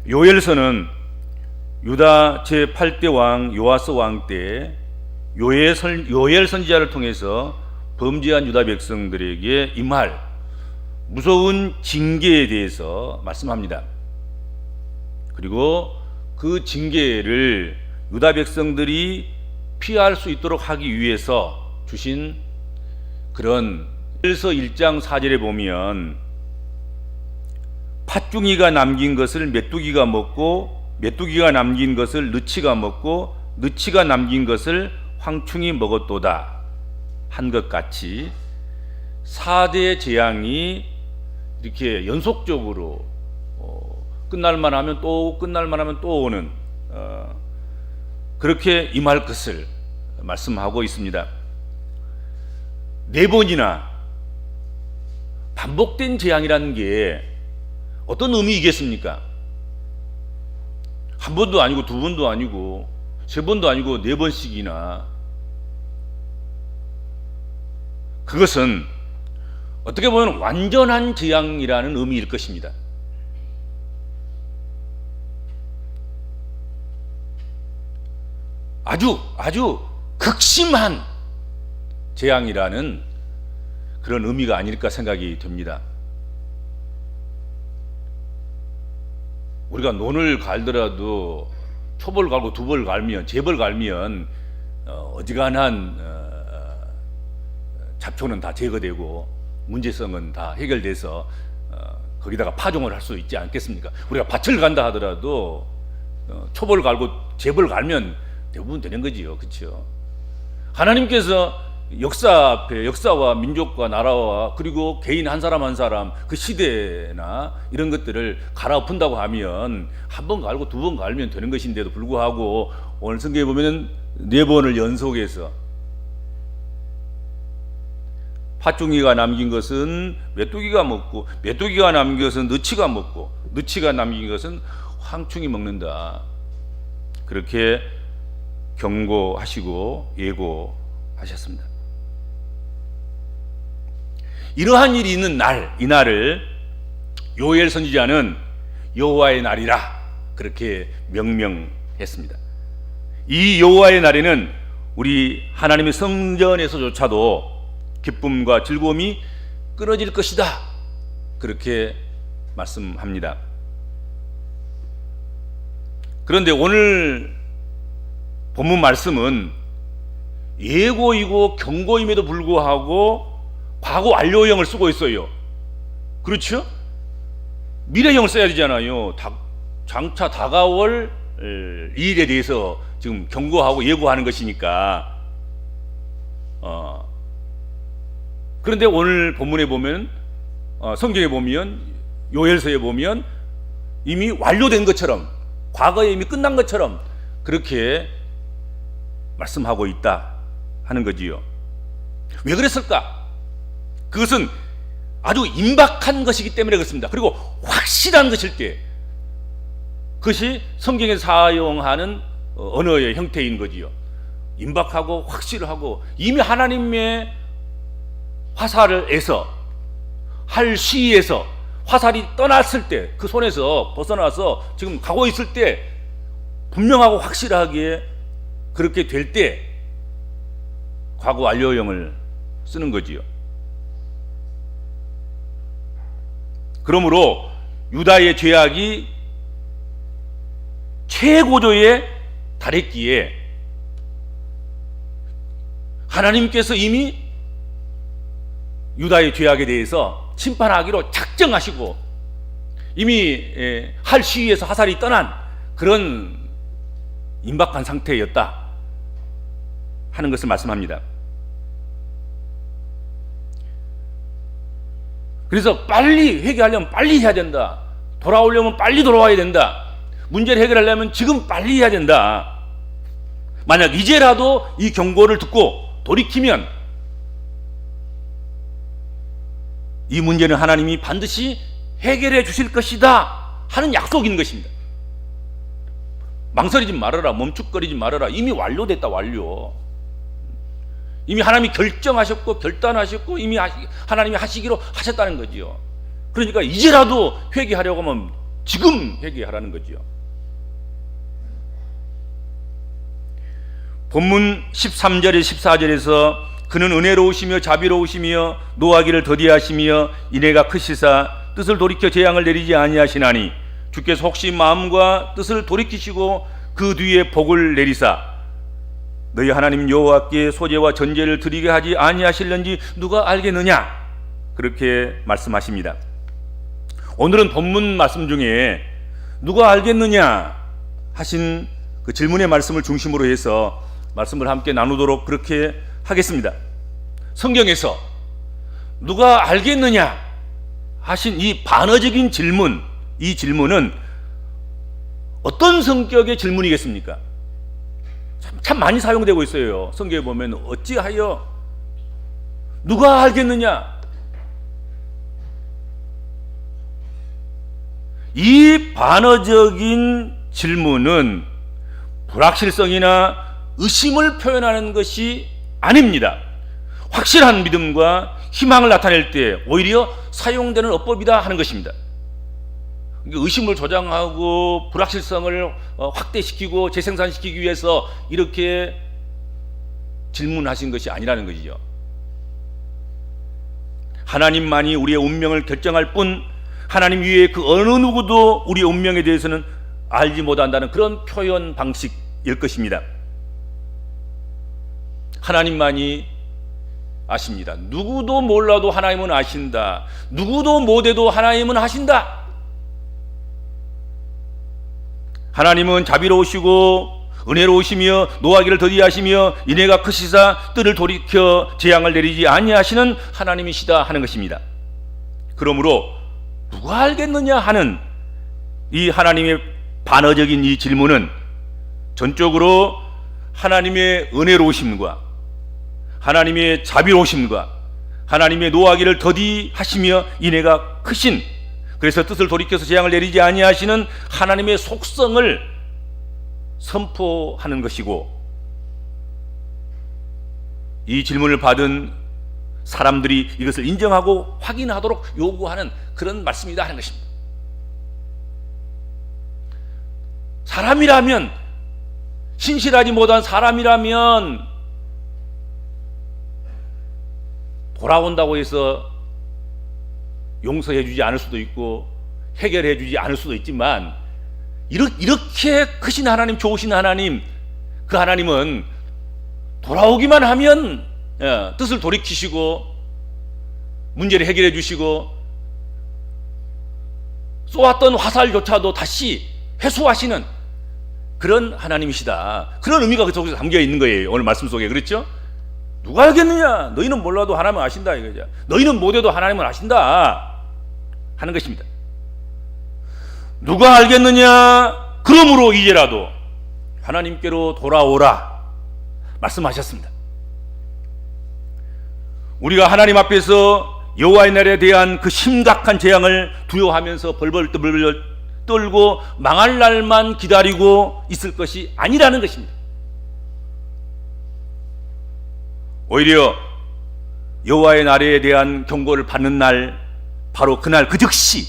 요엘서는 유다 제8대 왕 요아스 왕 때 요엘 선지자를 통해서 범죄한 유다 백성들에게 임할 무서운 징계에 대해서 말씀합니다. 그리고 그 징계를 유다 백성들이 피할 수 있도록 하기 위해서 주신 그런 요엘서 1장 4절에 보면 팥중이가 남긴 것을 메뚜기가 먹고 메뚜기가 남긴 것을 느치가 먹고 느치가 남긴 것을 황충이 먹었도다 한 것 같이 4대 재앙이 이렇게 연속적으로 끝날만 하면 또 끝날만 하면 또 오는 그렇게 임할 것을 말씀하고 있습니다. 4번이나 반복된 재앙이라는 게 어떤 의미이겠습니까? 한 번도 아니고 두 번도 아니고 세 번도 아니고 4번씩이나. 그것은 어떻게 보면 완전한 재앙이라는 의미일 것입니다. 아주 극심한 재앙이라는 그런 의미가 아닐까 생각이 듭니다. 우리가 논을 갈더라도 초벌 갈고 두벌 갈면 재벌 갈면 어지간한 잡초는 다 제거되고 문제성은 다 해결돼서 거기다가 파종을 할 수 있지 않겠습니까? 우리가 밭을 간다 하더라도 초벌 갈고 재벌 갈면 대부분 되는 거지요. 그렇죠? 하나님께서 역사 앞에 역사와 민족과 나라와 그리고 개인 한 사람 한 사람 그 시대나 이런 것들을 갈아엎은다고 하면 한 번 갈고 두 번 갈면 되는 것인데도 불구하고 오늘 성경에 보면 4번을 연속해서 팥중이가 남긴 것은 메뚜기가 먹고 메뚜기가 남긴 것은 느치가 먹고 느치가 남긴 것은 황충이 먹는다. 그렇게 경고하시고 예고하셨습니다. 이러한 일이 있는 날, 이 날을 요엘 선지자는 여호와의 날이라 그렇게 명명했습니다. 이 여호와의 날에는 우리 하나님의 성전에서조차도 기쁨과 즐거움이 끊어질 것이다 그렇게 말씀합니다. 그런데 오늘 본문 말씀은 예고이고 경고임에도 불구하고 과거 완료형을 쓰고 있어요. 그렇죠? 미래형을 써야 되잖아요. 장차 다가올 일에 대해서 지금 경고하고 예고하는 것이니까. 그런데 오늘 본문에 보면 성경에 보면 요엘서에 보면 이미 완료된 것처럼 과거에 이미 끝난 것처럼 그렇게 말씀하고 있다 하는 거지요. 왜 그랬을까? 그것은 아주 임박한 것이기 때문에 그렇습니다. 그리고 확실한 것일 때 그것이 성경에 사용하는 언어의 형태인 거지요. 임박하고 확실하고 이미 하나님의 화살에서 할 시에서 화살이 떠났을 때 그 손에서 벗어나서 지금 가고 있을 때 분명하고 확실하게 그렇게 될 때 과거 완료형을 쓰는 거지요. 그러므로 유다의 죄악이 최고조에 달했기에 하나님께서 이미 유다의 죄악에 대해서 심판하기로 작정하시고 이미 할 시위에서 화살이 떠난 그런 임박한 상태였다 하는 것을 말씀합니다. 그래서 빨리 회개하려면 빨리 해야 된다. 돌아오려면 빨리 돌아와야 된다. 문제를 해결하려면 지금 빨리 해야 된다. 만약 이제라도 이 경고를 듣고 돌이키면 이 문제는 하나님이 반드시 해결해 주실 것이다 하는 약속인 것입니다. 망설이지 말아라. 멈칫거리지 말아라. 이미 완료됐다. 완료. 이미 하나님이 결정하셨고 결단하셨고 이미 하나님이 하시기로 하셨다는 거지요. 그러니까 이제라도 회개하려고 하면 지금 회개하라는 거지요. 본문 13절에 14절에서 그는 은혜로우시며 자비로우시며 노하기를 더디하시며 인애가 크시사 뜻을 돌이켜 재앙을 내리지 아니하시나니 주께서 혹시 마음과 뜻을 돌이키시고 그 뒤에 복을 내리사 너희 하나님 여호와께 소제와 전제를 드리게 하지 아니하실는지 누가 알겠느냐, 그렇게 말씀하십니다. 오늘은 본문 말씀 중에 누가 알겠느냐 하신 그 질문의 말씀을 중심으로 해서 말씀을 함께 나누도록 그렇게 하겠습니다. 성경에서 누가 알겠느냐 하신 이 반어적인 질문, 이 질문은 어떤 성격의 질문이겠습니까? 참 많이 사용되고 있어요. 성경에 보면 어찌하여 누가 알겠느냐, 이 반어적인 질문은 불확실성이나 의심을 표현하는 것이 아닙니다. 확실한 믿음과 희망을 나타낼 때 오히려 사용되는 어법이다 하는 것입니다. 의심을 조장하고 불확실성을 확대시키고 재생산시키기 위해서 이렇게 질문하신 것이 아니라는 것이죠. 하나님만이 우리의 운명을 결정할 뿐 하나님 위에 그 어느 누구도 우리의 운명에 대해서는 알지 못한다는 그런 표현 방식일 것입니다. 하나님만이 아십니다. 누구도 몰라도 하나님은 아신다. 누구도 못해도 하나님은 하신다. 하나님은 자비로우시고 은혜로우시며 노하기를 더디하시며 인애가 크시사 뜻을 돌이켜 재앙을 내리지 아니하시는 하나님이시다 하는 것입니다. 그러므로 누가 알겠느냐 하는 이 하나님의 반어적인 이 질문은 전적으로 하나님의 은혜로우심과 하나님의 자비로우심과 하나님의 노하기를 더디하시며 인애가 크신, 그래서 뜻을 돌이켜서 재앙을 내리지 아니하시는 하나님의 속성을 선포하는 것이고, 이 질문을 받은 사람들이 이것을 인정하고 확인하도록 요구하는 그런 말씀이다 하는 것입니다. 사람이라면, 신실하지 못한 사람이라면 돌아온다고 해서 용서해 주지 않을 수도 있고 해결해 주지 않을 수도 있지만, 이렇게 크신 하나님, 좋으신 하나님, 그 하나님은 돌아오기만 하면 뜻을 돌이키시고 문제를 해결해 주시고 쏘았던 화살조차도 다시 회수하시는 그런 하나님이시다. 그런 의미가 그 속에서 담겨 있는 거예요. 오늘 말씀 속에. 그렇죠? 누가 알겠느냐? 너희는 몰라도 하나님은 아신다 이거죠. 너희는 못해도 하나님은 아신다 하는 것입니다. 누가 알겠느냐? 그러므로 이제라도 하나님께로 돌아오라 말씀하셨습니다. 우리가 하나님 앞에서 여호와의 날에 대한 그 심각한 재앙을 두려워하면서 벌벌 떨고 망할 날만 기다리고 있을 것이 아니라는 것입니다. 오히려 여호와의 날에 대한 경고를 받는 날, 바로 그날 그 즉시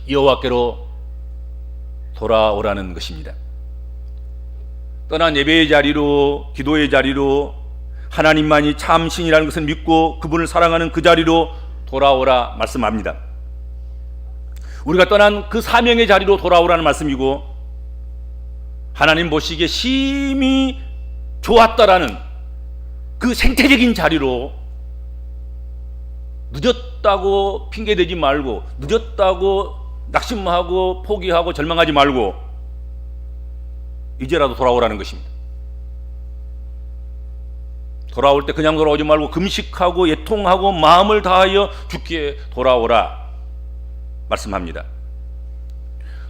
여호와께로 돌아오라는 것입니다. 떠난 예배의 자리로, 기도의 자리로, 하나님만이 참 신이라는 것을 믿고 그분을 사랑하는 그 자리로 돌아오라 말씀합니다. 우리가 떠난 그 사명의 자리로 돌아오라는 말씀이고, 하나님 보시기에 심히 좋았다라는 그 생태적인 자리로, 늦었다고 핑계대지 말고, 늦었다고 낙심하고 포기하고 절망하지 말고 이제라도 돌아오라는 것입니다. 돌아올 때 그냥 돌아오지 말고 금식하고 애통하고 마음을 다하여 주께 돌아오라 말씀합니다.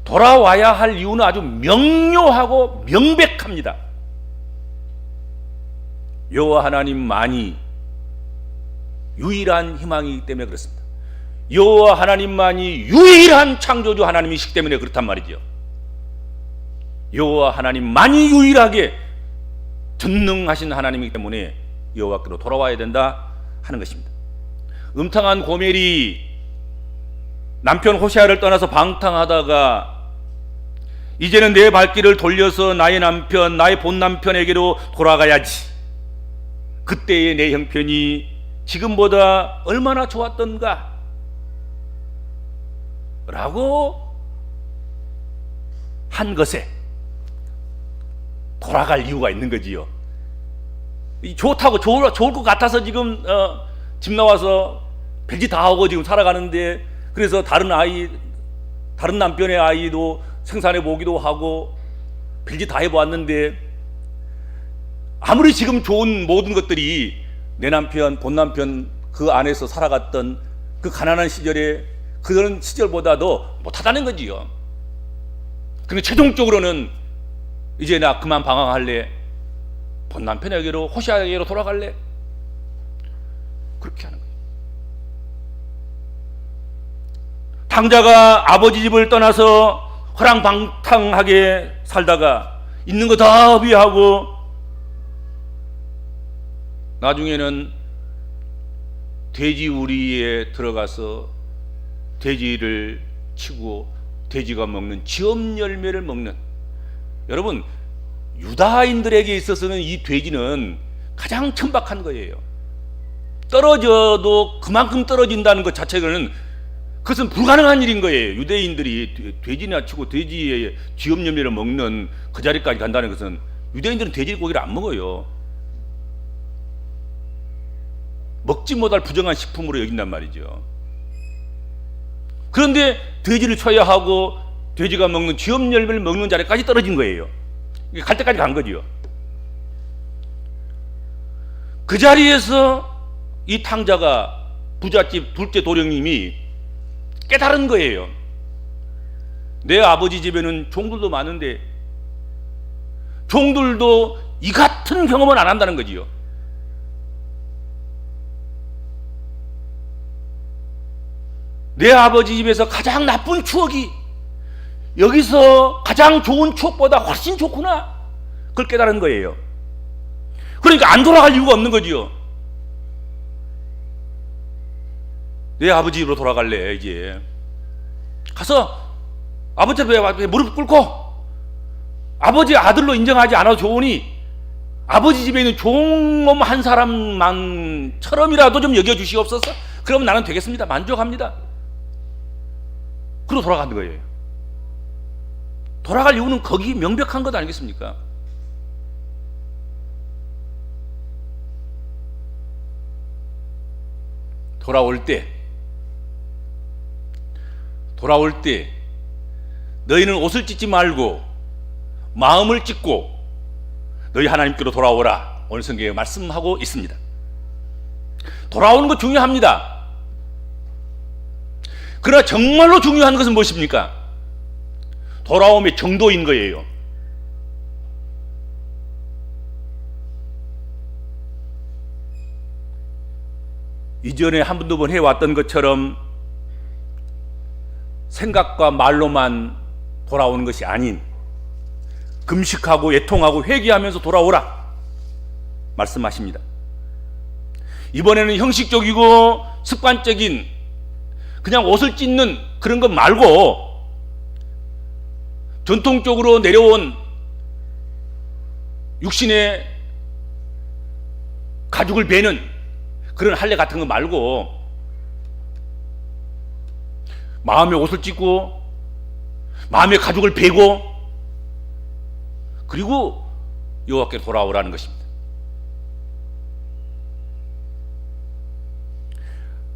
돌아와야 할 이유는 아주 명료하고 명백합니다. 여호와 하나님만이 유일한 희망이기 때문에 그렇습니다. 여호와 하나님만이 유일한 창조주 하나님이시기 때문에 그렇단 말이죠. 여호와 하나님만이 유일하게 전능하신 하나님이기 때문에 여호와께로 돌아와야 된다 하는 것입니다. 음탕한 고멜이 남편 호세아를 떠나서 방탕하다가 이제는 내 발길을 돌려서 나의 남편, 나의 본 남편에게로 돌아가야지. 그때의 내 형편이 지금보다 얼마나 좋았던가 라고 한 것에 돌아갈 이유가 있는 거지요. 좋다고 좋을 것 같아서 지금 집 나와서 별짓 다 하고 지금 살아가는데, 그래서 다른 남편의 아이도 생산해 보기도 하고 별짓 다 해보았는데, 아무리 지금 좋은 모든 것들이 내 남편, 본 남편 그 안에서 살아갔던 그 가난한 시절에 그런 시절보다도 못하다는 거지요. 근데 최종적으로는 이제 나 그만 방황할래, 본 남편에게로, 호세아에게로 돌아갈래, 그렇게 하는 거예요. 탕자가 아버지 집을 떠나서 허랑방탕하게 살다가 있는 거 다 허비하고 나중에는 돼지 우리에 들어가서 돼지를 치고 돼지가 먹는 지엄 열매를 먹는, 여러분 유다인들에게 있어서는 이 돼지는 가장 천박한 거예요. 떨어져도 그만큼 떨어진다는 것 자체는 그것은 불가능한 일인 거예요. 유대인들이 돼지나 치고 돼지의 쥐엄 열매를 먹는 그 자리까지 간다는 것은, 유대인들은 돼지고기를 안 먹어요. 먹지 못할 부정한 식품으로 여긴단 말이죠. 그런데 돼지를 쳐야 하고 돼지가 먹는 쥐엄 열매를 먹는 자리까지 떨어진 거예요. 갈 때까지 간 거지요. 그 자리에서 이 탕자가, 부잣집 둘째 도령님이 깨달은 거예요. 내 아버지 집에는 종들도 많은데 종들도 이 같은 경험은 안 한다는 거지요. 내 아버지 집에서 가장 나쁜 추억이 여기서 가장 좋은 추억보다 훨씬 좋구나, 그걸 깨달은 거예요. 그러니까 안 돌아갈 이유가 없는 거지요. 내 아버지 집으로 돌아갈래. 이제 가서 아버지 앞에 무릎 꿇고 아버지 아들로 인정하지 않아도 좋으니 아버지 집에 있는 종놈 한 사람만처럼이라도 좀 여겨주시옵소서. 그러면 나는 되겠습니다, 만족합니다. 그러고 돌아가는 거예요. 돌아갈 이유는 거기 명백한 것 아니겠습니까? 돌아올 때 너희는 옷을 찢지 말고 마음을 찢고 너희 하나님께로 돌아오라, 오늘 성경에 말씀하고 있습니다. 돌아오는 거 중요합니다. 그러나 정말로 중요한 것은 무엇입니까? 돌아옴의 정도인 거예요. 이전에 한 번 두 번 해왔던 것처럼 생각과 말로만 돌아오는 것이 아닌 금식하고 애통하고 회개하면서 돌아오라 말씀하십니다. 이번에는 형식적이고 습관적인 그냥 옷을 찢는 그런 것 말고 전통적으로 내려온 육신의 가죽을 베는 그런 할례 같은 거 말고 마음의 옷을 찢고 마음의 가죽을 베고 그리고 여호와께 돌아오라는 것입니다.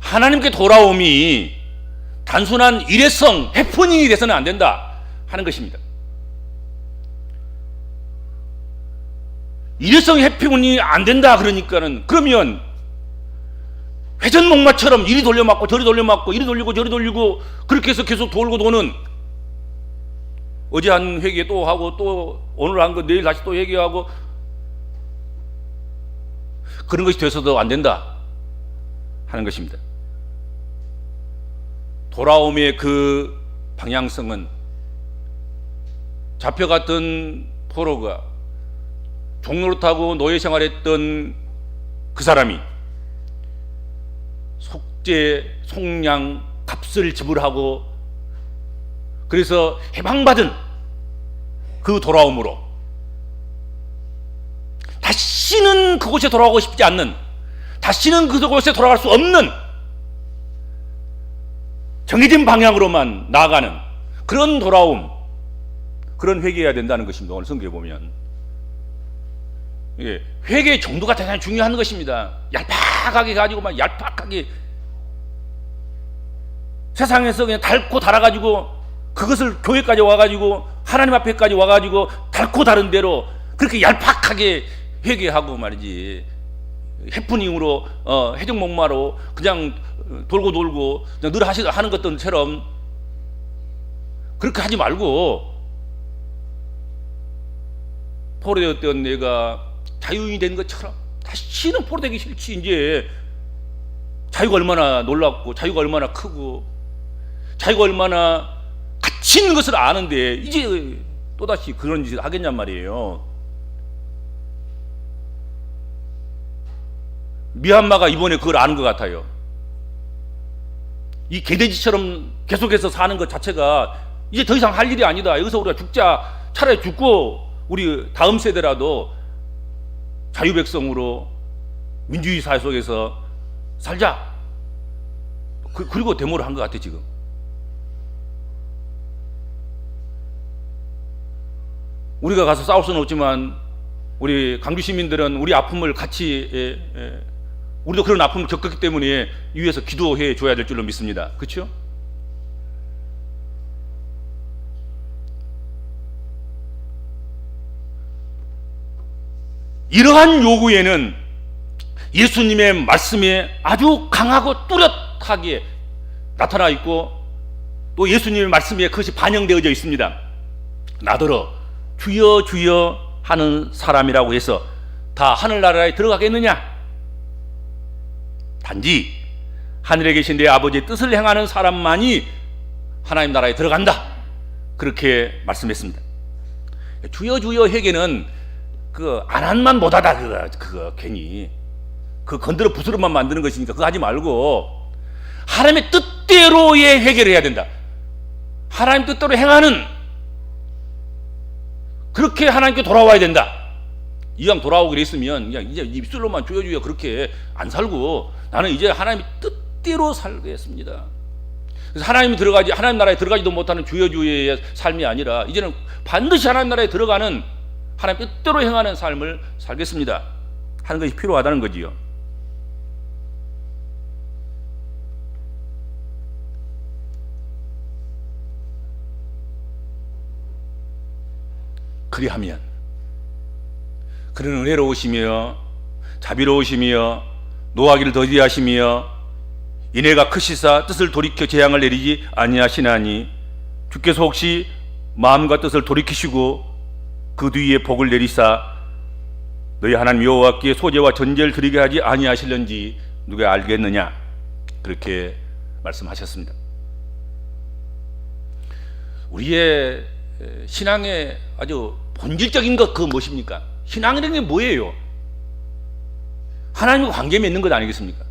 하나님께 돌아옴이 단순한 일회성, 해프닝이 돼서는 안 된다 하는 것입니다. 일회성 해프닝이 안 된다 그러니까는, 그러면 회전목마처럼 이리 돌려맞고 저리 돌려맞고 이리 돌리고 저리 돌리고 그렇게 해서 계속 돌고 도는, 어제 한 회개 또 하고 또 오늘 한 거 내일 다시 또 회개하고 그런 것이 돼서도 안 된다 하는 것입니다. 돌아옴의 그 방향성은 잡혀갔던 포로가 종노릇하고 노예 생활했던 그 사람이 속죄, 속량, 값을 지불하고 그래서 해방받은 그 돌아옴으로 다시는 그곳에 돌아가고 싶지 않는, 다시는 그곳에 돌아갈 수 없는 정해진 방향으로만 나아가는 그런 돌아옴, 그런 회개해야 된다는 것입니다. 오늘 성경에 보면 이게 회개의 정도가 대단히 중요한 것입니다. 얄팍하게 가지고 막 얄팍하게 세상에서 그냥 닳고 달아가지고 그것을 교회까지 와가지고 하나님 앞에까지 와가지고 닳고 다른 대로 그렇게 얄팍하게 회개하고 말이지, 해프닝으로 해적목마로 그냥 돌고 그냥 늘 하는 것들처럼 그렇게 하지 말고, 포로되었던 내가 자유인이 된 것처럼 다시는 포로되기 싫지. 이제 자유가 얼마나 놀랍고 자유가 얼마나 크고 자유가 얼마나 가치 있는 것을 아는데 이제 또다시 그런 짓을 하겠냔 말이에요. 미얀마가 이번에 그걸 아는 것 같아요. 이 개돼지처럼 계속해서 사는 것 자체가 이제 더 이상 할 일이 아니다. 여기서 우리가 죽자, 차라리 죽고 우리 다음 세대라도 자유백성으로 민주주의 사회 속에서 살자. 그리고 데모를 한 것 같아 지금. 우리가 가서 싸울 수는 없지만 우리 강주 시민들은 우리 아픔을 같이 우리도 그런 아픔을 겪었기 때문에 위에서 기도해 줘야 될 줄로 믿습니다. 그렇죠? 이러한 요구에는 예수님의 말씀이 아주 강하고 뚜렷하게 나타나 있고 또 예수님의 말씀에 그것이 반영되어져 있습니다. 나더러 주여 주여 하는 사람이라고 해서 다 하늘나라에 들어가겠느냐? 단지 하늘에 계신 내 아버지의 뜻을 행하는 사람만이 하나님 나라에 들어간다. 그렇게 말씀했습니다. 주여 주여 회개는 그 안한만 못하다 그거 괜히 그 건드려 부스럼만 만드는 것이니까 그거 하지 말고 하나님의 뜻대로의 회개를 해야 된다. 하나님 뜻대로 행하는, 그렇게 하나님께 돌아와야 된다. 이왕 돌아오기로 했으면 그냥 이제 입술로만 주여 주여 그렇게 안 살고 나는 이제 하나님의 뜻대로 살겠습니다. 그래서 하나님 나라에 들어가지도 못하는 주여 주여의 삶이 아니라 이제는 반드시 하나님 나라에 들어가는 하나님 뜻대로 행하는 삶을 살겠습니다 하는 것이 필요하다는 거지요. 그리하면 그는 은혜로우시며 자비로우시며 노하기를 더디하시며 인애가 크시사 뜻을 돌이켜 재앙을 내리지 아니하시나니 주께서 혹시 마음과 뜻을 돌이키시고 그 뒤에 복을 내리사 너희 하나님 여호와께 소제와 전제를 드리게 하지 아니하실는지 누가 알겠느냐? 그렇게 말씀하셨습니다. 우리의 신앙의 아주 본질적인 것 그 무엇입니까? 신앙이라는 게 뭐예요? 하나님과 관계 맺는 것 아니겠습니까?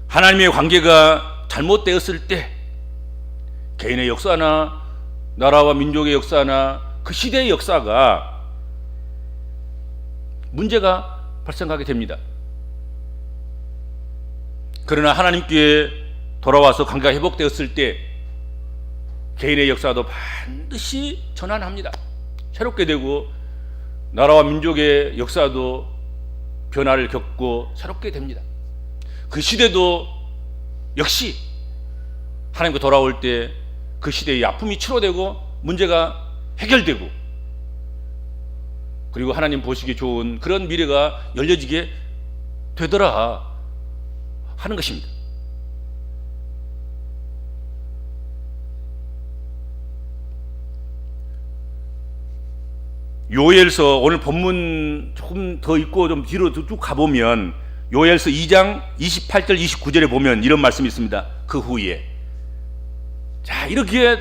하나님의 관계가 잘못되었을 때 개인의 역사나 나라와 민족의 역사나 그 시대의 역사가 문제가 발생하게 됩니다. 그러나 하나님께 돌아와서 관계가 회복되었을 때 개인의 역사도 반드시 전환합니다. 새롭게 되고 나라와 민족의 역사도 변화를 겪고 새롭게 됩니다. 그 시대도 역시 하나님께 돌아올 때 그 시대의 아픔이 치료되고 문제가 해결되고 그리고 하나님 보시기 좋은 그런 미래가 열려지게 되더라 하는 것입니다. 요엘서 오늘 본문 조금 더 읽고 좀 뒤로 쭉 가보면 요엘서 2장 28절 29절에 보면 이런 말씀이 있습니다. 그 후에 자 이렇게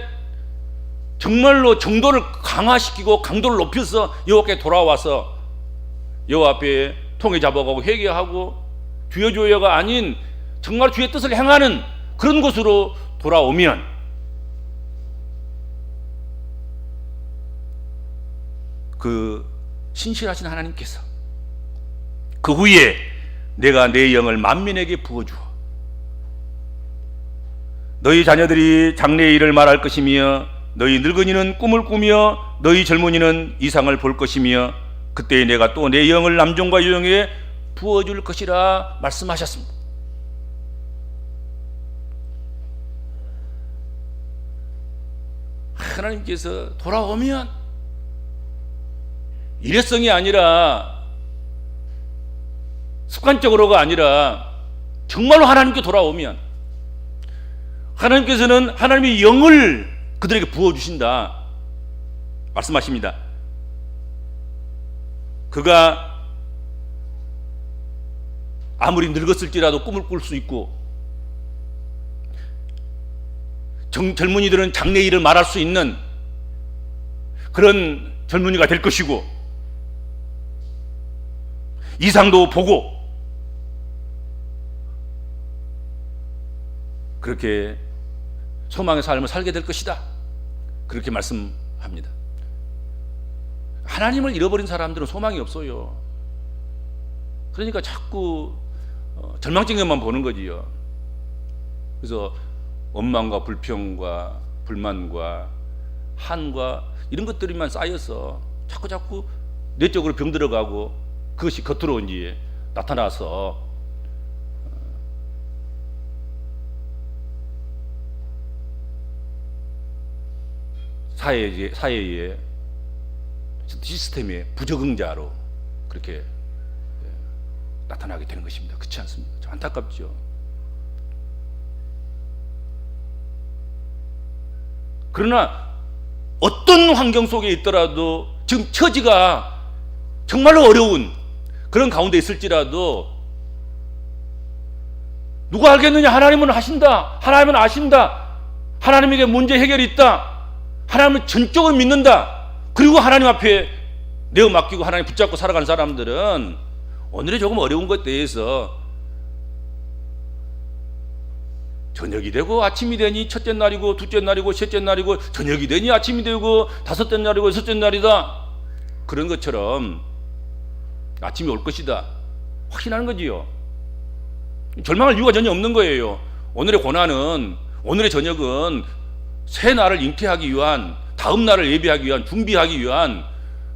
정말로 정도를 강화시키고 강도를 높여서 여호와께 돌아와서 여호와 앞에 통에 잡아가고 회개하고 주여 주여가 아닌 정말 주의 뜻을 행하는 그런 곳으로 돌아오면 그 신실하신 하나님께서 그 후에 내가 내 영을 만민에게 부어주어 너희 자녀들이 장래의 일을 말할 것이며 너희 늙은이는 꿈을 꾸며 너희 젊은이는 이상을 볼 것이며 그때 내가 또 내 영을 남종과 여종에게 부어줄 것이라 말씀하셨습니다. 하나님께서 돌아오면 일회성이 아니라 습관적으로가 아니라 정말로 하나님께 돌아오면 하나님께서는 하나님의 영을 그들에게 부어주신다 말씀하십니다. 그가 아무리 늙었을지라도 꿈을 꿀 수 있고 젊은이들은 장래 일을 말할 수 있는 그런 젊은이가 될 것이고 이상도 보고 그렇게 소망의 삶을 살게 될 것이다 그렇게 말씀합니다. 하나님을 잃어버린 사람들은 소망이 없어요. 그러니까 자꾸 절망적인 것만 보는 거지요. 그래서 원망과 불평과 불만과 한과 이런 것들만 쌓여서 자꾸 내적으로 병들어가고 그것이 겉으로 이제 나타나서 사회의 시스템의 부적응자로 그렇게 나타나게 되는 것입니다. 그렇지 않습니까? 참 안타깝죠. 그러나 어떤 환경 속에 있더라도 지금 처지가 정말로 어려운 그런 가운데 있을지라도 누가 알겠느냐? 하나님은 하신다. 하나님은 아신다. 하나님에게 문제 해결이 있다. 하나님은 전적으로 믿는다. 그리고 하나님 앞에 내어 맡기고 하나님 붙잡고 살아가는 사람들은 오늘의 조금 어려운 것에 대해서 저녁이 되고 아침이 되니 첫째 날이고 둘째 날이고 셋째 날이고 저녁이 되니 아침이 되고 다섯째 날이고 여섯째 날이다 그런 것처럼 아침이 올 것이다 확신하는 거지요. 절망할 이유가 전혀 없는 거예요. 오늘의 고난은 오늘의 저녁은 새 날을 잉태하기 위한 다음 날을 예비하기 위한 준비하기 위한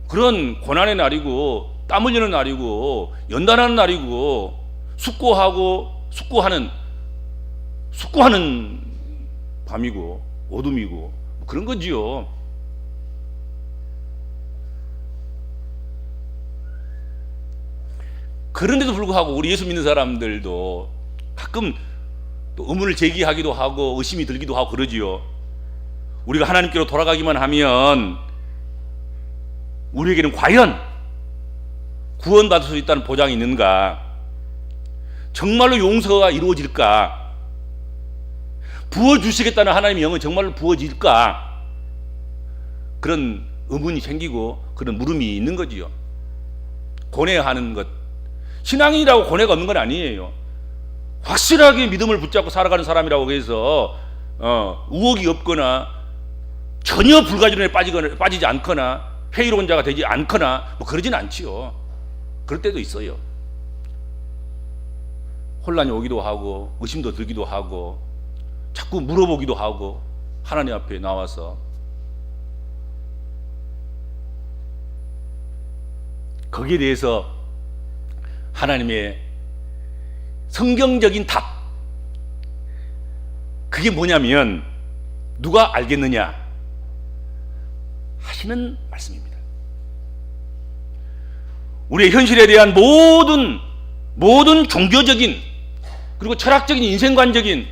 그런 고난의 날이고 땀 흘리는 날이고 연단하는 날이고 숙고하는 밤이고 어둠이고 그런 거지요. 그런데도 불구하고 우리 예수 믿는 사람들도 가끔 또 의문을 제기하기도 하고 의심이 들기도 하고 그러지요. 우리가 하나님께로 돌아가기만 하면 우리에게는 과연 구원받을 수 있다는 보장이 있는가? 정말로 용서가 이루어질까? 부어주시겠다는 하나님의 영은 정말로 부어질까? 그런 의문이 생기고 그런 물음이 있는 거지요. 고뇌하는 것. 신앙이라고 고뇌가 없는 건 아니에요. 확실하게 믿음을 붙잡고 살아가는 사람이라고 해서 우혹이 없거나 전혀 불가지론에 빠지지 않거나 회의론자가 되지 않거나 뭐 그러진 않지요. 그럴 때도 있어요. 혼란이 오기도 하고 의심도 들기도 하고 자꾸 물어보기도 하고 하나님 앞에 나와서 거기에 대해서 하나님의 성경적인 답 그게 뭐냐면 누가 알겠느냐 하시는 말씀입니다. 우리의 현실에 대한 모든 종교적인 그리고 철학적인 인생관적인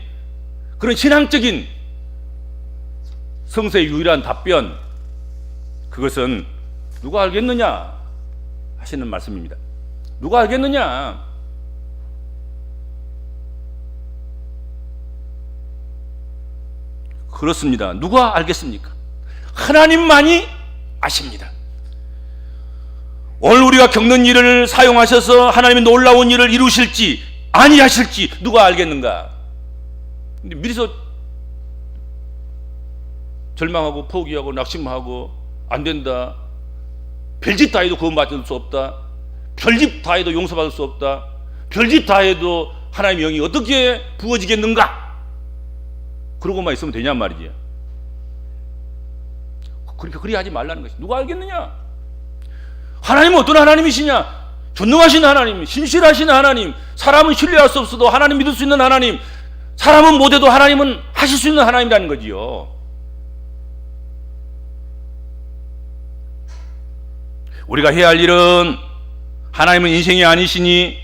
그런 신앙적인 성서의 유일한 답변 그것은 누가 알겠느냐 하시는 말씀입니다. 누가 알겠느냐? 그렇습니다. 누가 알겠습니까? 하나님만이 아십니다. 오늘 우리가 겪는 일을 사용하셔서 하나님의 놀라운 일을 이루실지 아니하실지 누가 알겠는가? 근데 미리서 절망하고 포기하고 낙심하고 안 된다. 별짓 다 해도 구원받을 수 없다. 별짓 다 해도 용서받을 수 없다. 별짓 다 해도 하나님의 영이 어떻게 부어지겠는가? 그러고만 있으면 되냔 말이지. 그리 하지 말라는 것이. 누가 알겠느냐? 하나님은 어떤 하나님이시냐? 전능하신 하나님, 신실하신 하나님, 사람은 신뢰할 수 없어도 하나님 믿을 수 있는 하나님, 사람은 못해도 하나님은 하실 수 있는 하나님이라는 거지요. 우리가 해야 할 일은 하나님은 인생이 아니시니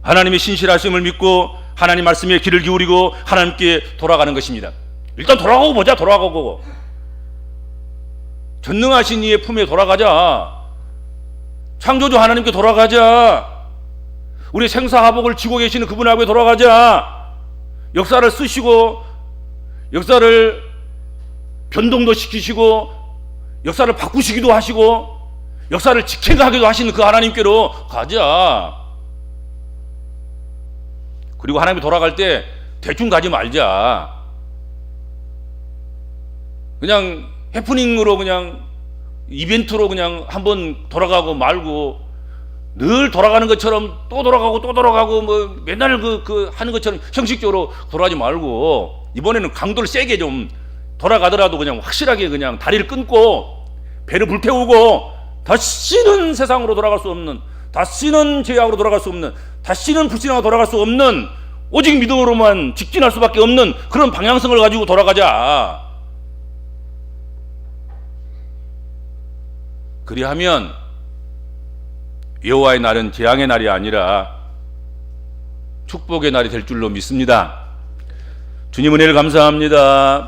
하나님의 신실하심을 믿고 하나님 말씀에 귀를 기울이고 하나님께 돌아가는 것입니다. 일단 돌아가고 보자. 돌아가고 전능하신 이의 품에 돌아가자. 창조주 하나님께 돌아가자. 우리 생사화복을 쥐고 계시는 그분 앞에 돌아가자. 역사를 쓰시고 역사를 변동도 시키시고 역사를 바꾸시기도 하시고 역사를 지켜가기도 하시는 그 하나님께로 가자. 그리고 하나님께 돌아갈 때 대충 가지 말자. 그냥 해프닝으로 그냥 이벤트로 그냥 한번 돌아가고 말고 늘 돌아가는 것처럼 또 돌아가고 또 돌아가고 뭐 맨날 그 하는 것처럼 형식적으로 돌아가지 말고 이번에는 강도를 세게 좀 돌아가더라도 그냥 확실하게 그냥 다리를 끊고 배를 불태우고 다시는 세상으로 돌아갈 수 없는, 다시는 죄악으로 돌아갈 수 없는, 다시는 불신앙으로 돌아갈 수 없는, 오직 믿음으로만 직진할 수밖에 없는 그런 방향성을 가지고 돌아가자. 그리하면 여호와의 날은 재앙의 날이 아니라 축복의 날이 될 줄로 믿습니다. 주님 은혜를 감사합니다.